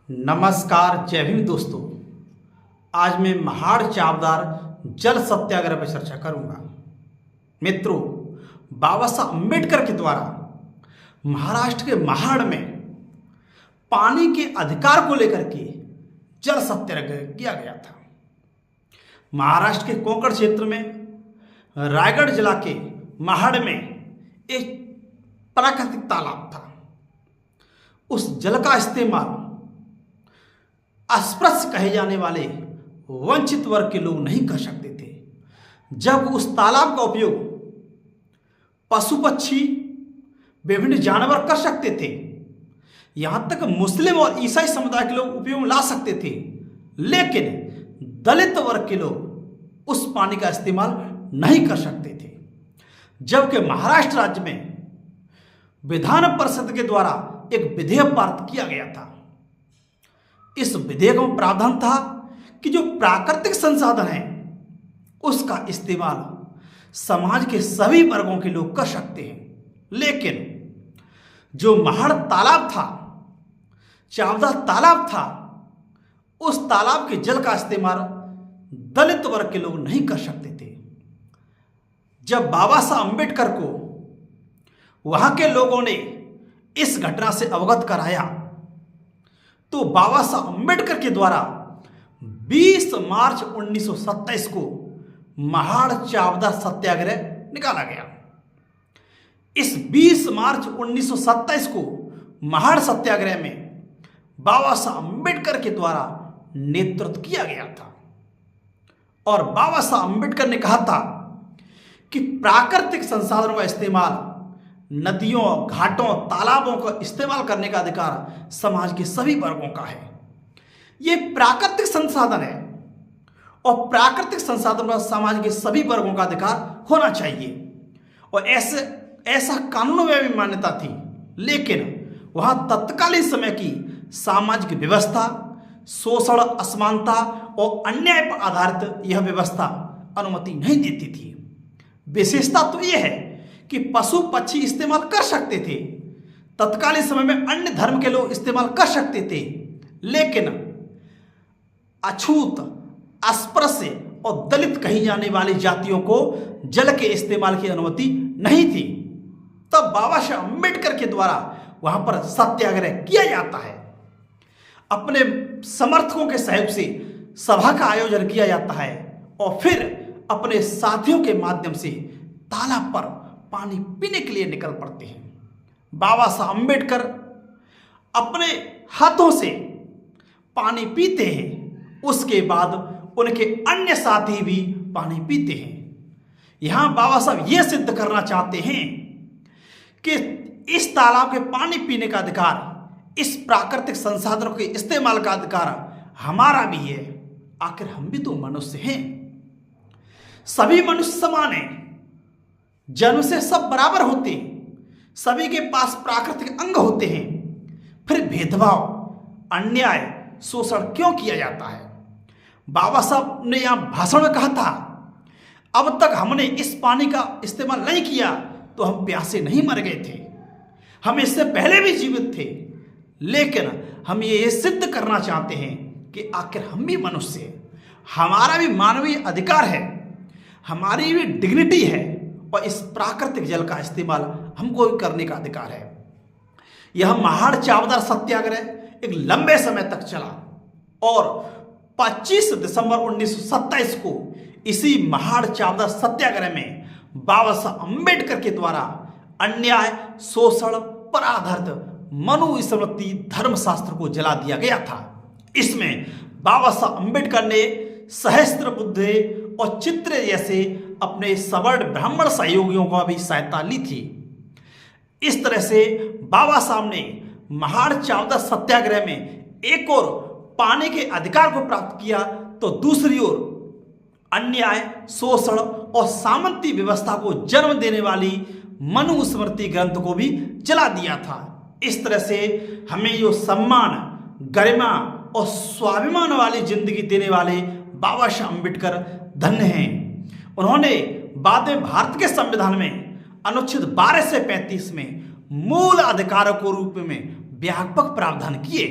नमस्कार, जय भीम दोस्तों। आज मैं महाड़ चावदार जल सत्याग्रह पर चर्चा करूंगा। मित्रों, बाबा साहब अम्बेडकर के द्वारा महाराष्ट्र के महाड़ में पानी के अधिकार को लेकर के जल सत्याग्रह किया गया था। महाराष्ट्र के कोंकण क्षेत्र में रायगढ़ जिला के महाड़ में एक प्राकृतिक तालाब था। उस जल का इस्तेमाल अस्पृश्य कहे जाने वाले वंचित वर्ग के लोग नहीं कर सकते थे। जब उस तालाब का उपयोग पशु पक्षी विभिन्न जानवर कर सकते थे, यहां तक मुस्लिम और ईसाई समुदाय के लोग उपयोग में ला सकते थे, लेकिन दलित वर्ग के लोग उस पानी का इस्तेमाल नहीं कर सकते थे। जबकि महाराष्ट्र राज्य में विधान परिषद के द्वारा एक विधेयक पारित किया गया था। इस विधेयक में प्रावधान था कि जो प्राकृतिक संसाधन है उसका इस्तेमाल समाज के सभी वर्गों के लोग कर सकते हैं, लेकिन जो महाड़ तालाब था, चावदार तालाब था, उस तालाब के जल का इस्तेमाल दलित वर्ग के लोग नहीं कर सकते थे। जब बाबा साहब अम्बेडकर को वहां के लोगों ने इस घटना से अवगत कराया तो बाबा साहब अम्बेडकर के द्वारा 20 मार्च 1927 को महाड़ चावदार सत्याग्रह निकाला गया। इस 20 मार्च 1927 को महाड़ सत्याग्रह में बाबा साहब अम्बेडकर के द्वारा नेतृत्व किया गया था और बाबा साहब अम्बेडकर ने कहा था कि प्राकृतिक संसाधनों का इस्तेमाल, नदियों, घाटों, तालाबों का इस्तेमाल करने का अधिकार समाज के सभी वर्गों का है। ये प्राकृतिक संसाधन है और प्राकृतिक संसाधन पर समाज के सभी वर्गों का अधिकार होना चाहिए और ऐसा कानूनों में भी मान्यता थी। लेकिन वहां तत्कालीन समय की सामाजिक व्यवस्था, शोषण, असमानता और अन्याय पर आधारित यह व्यवस्था अनुमति नहीं देती थी। विशेषता तो यह है कि पशु पक्षी इस्तेमाल कर सकते थे, तत्कालीन समय में अन्य धर्म के लोग इस्तेमाल कर सकते थे, लेकिन अछूत, अस्पृश्य और दलित कही जाने वाली जातियों को जल के इस्तेमाल की अनुमति नहीं थी। तब बाबा साहब अम्बेडकर के द्वारा वहां पर सत्याग्रह किया जाता है। अपने समर्थकों के सहयोग से सभा का आयोजन किया जाता है और फिर अपने साथियों के माध्यम से तालाब पर पानी पीने के लिए निकल पड़ते हैं। बाबा साहब अम्बेडकर अपने हाथों से पानी पीते हैं, उसके बाद उनके अन्य साथी भी पानी पीते हैं। यहां बाबा साहब यह सिद्ध करना चाहते हैं कि इस तालाब के पानी पीने का अधिकार, इस प्राकृतिक संसाधनों के इस्तेमाल का अधिकार हमारा भी है। आखिर हम भी तो मनुष्य हैं, सभी मनुष्य समान हैं, जन्म से सब बराबर होते हैं, सभी के पास प्राकृतिक अंग होते हैं, फिर भेदभाव, अन्याय, शोषण क्यों किया जाता है? बाबा साहब ने यहां भाषण में कहा था, अब तक हमने इस पानी का इस्तेमाल नहीं किया तो हम प्यासे नहीं मर गए थे, हम इससे पहले भी जीवित थे, लेकिन हम ये सिद्ध करना चाहते हैं कि आखिर हम भी मनुष्य हैं, हमारा भी मानवीय अधिकार है, हमारी भी डिग्निटी है और इस प्राकृतिक जल का इस्तेमाल हमको भी करने का अधिकार है। यह महाड़ चावदार सत्याग्रह एक लंबे समय तक चला और 25 दिसंबर 1927 को इसी महाड़ चावदार सत्याग्रह में बाबा साहब अम्बेडकर के द्वारा अन्याय, शोषण पर आधारित मनुस्मृति धर्मशास्त्र को जला दिया गया था। इसमें बाबा साहब अम्बेडकर ने सहस्त्र बुद्धे और चित्र जैसे अपने सवर्ण ब्राह्मण सहयोगियों को भी सहायता ली थी। इस तरह से बाबा साहब ने महाड़ चावदार सत्याग्रह में एक और पानी के अधिकार को प्राप्त किया तो दूसरी ओर अन्याय, शोषण और सामंती व्यवस्था को जन्म देने वाली मनुस्मृति ग्रंथ को भी जला दिया था। इस तरह से हमें जो सम्मान, गरिमा और स्वाभिमान वाली जिंदगी देने वाले बाबा साहब अम्बेडकर धन्य हैं। उन्होंने बाद में भारत के संविधान में अनुच्छेद 12 से 35 में मूल अधिकारों के रूप में व्यापक प्रावधान किए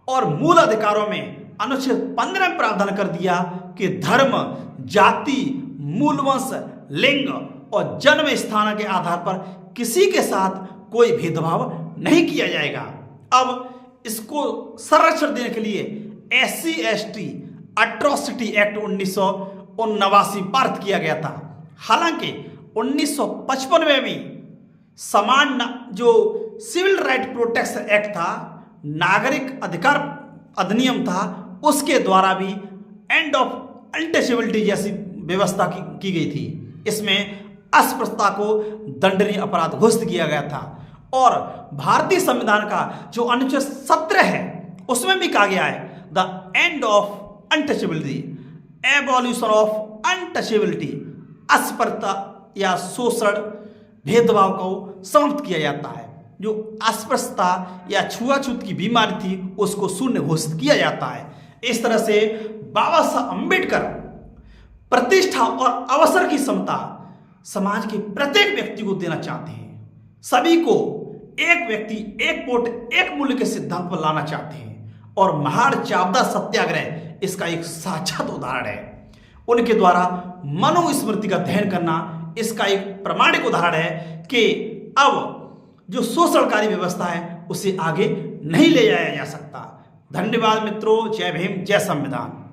और मूल अधिकारों में अनुच्छेद 15 में प्रावधान कर दिया कि धर्म, जाति, मूल वंश, लिंग और जन्म स्थान के आधार पर किसी के साथ कोई भेदभाव नहीं किया जाएगा। अब इसको संरक्षण देने के लिए SC/ST अट्रॉसिटी एक्ट 1979 पारित किया गया था। हालांकि 1955 में भी समान जो सिविल राइट प्रोटेक्शन एक्ट था, नागरिक अधिकार अधिनियम था, उसके द्वारा भी एंड ऑफ अनटचेबिलिटी जैसी व्यवस्था की गई थी। इसमें अस्पृश्यता को दंडनीय अपराध घोषित किया गया था और भारतीय संविधान का जो अनुच्छेद 17 है उसमें भी कहा गया है the end of untouchability, abolition of untouchability, अस्पृश्यता या शोषण भेदभाव को समाप्त किया जाता है। जो अस्पृश्यता या छुआछूत की बीमारी थी उसको शून्य घोषित किया जाता है। इस तरह से बाबा साहब अम्बेडकर प्रतिष्ठा और अवसर की समता समाज के प्रत्येक व्यक्ति को देना चाहते हैं। सभी को एक व्यक्ति एक वोट एक मूल्य के सिद्धांत पर लाना चाहते हैं और महान चावदा सत्याग्रह इसका एक साक्षात उदाहरण है। उनके द्वारा मनुस्मृति का अध्ययन करना इसका एक प्रमाणिक उदाहरण है कि अब जो शोषणकारी व्यवस्था है उसे आगे नहीं ले जाया जा सकता। धन्यवाद मित्रों। जय भीम, जय संविधान।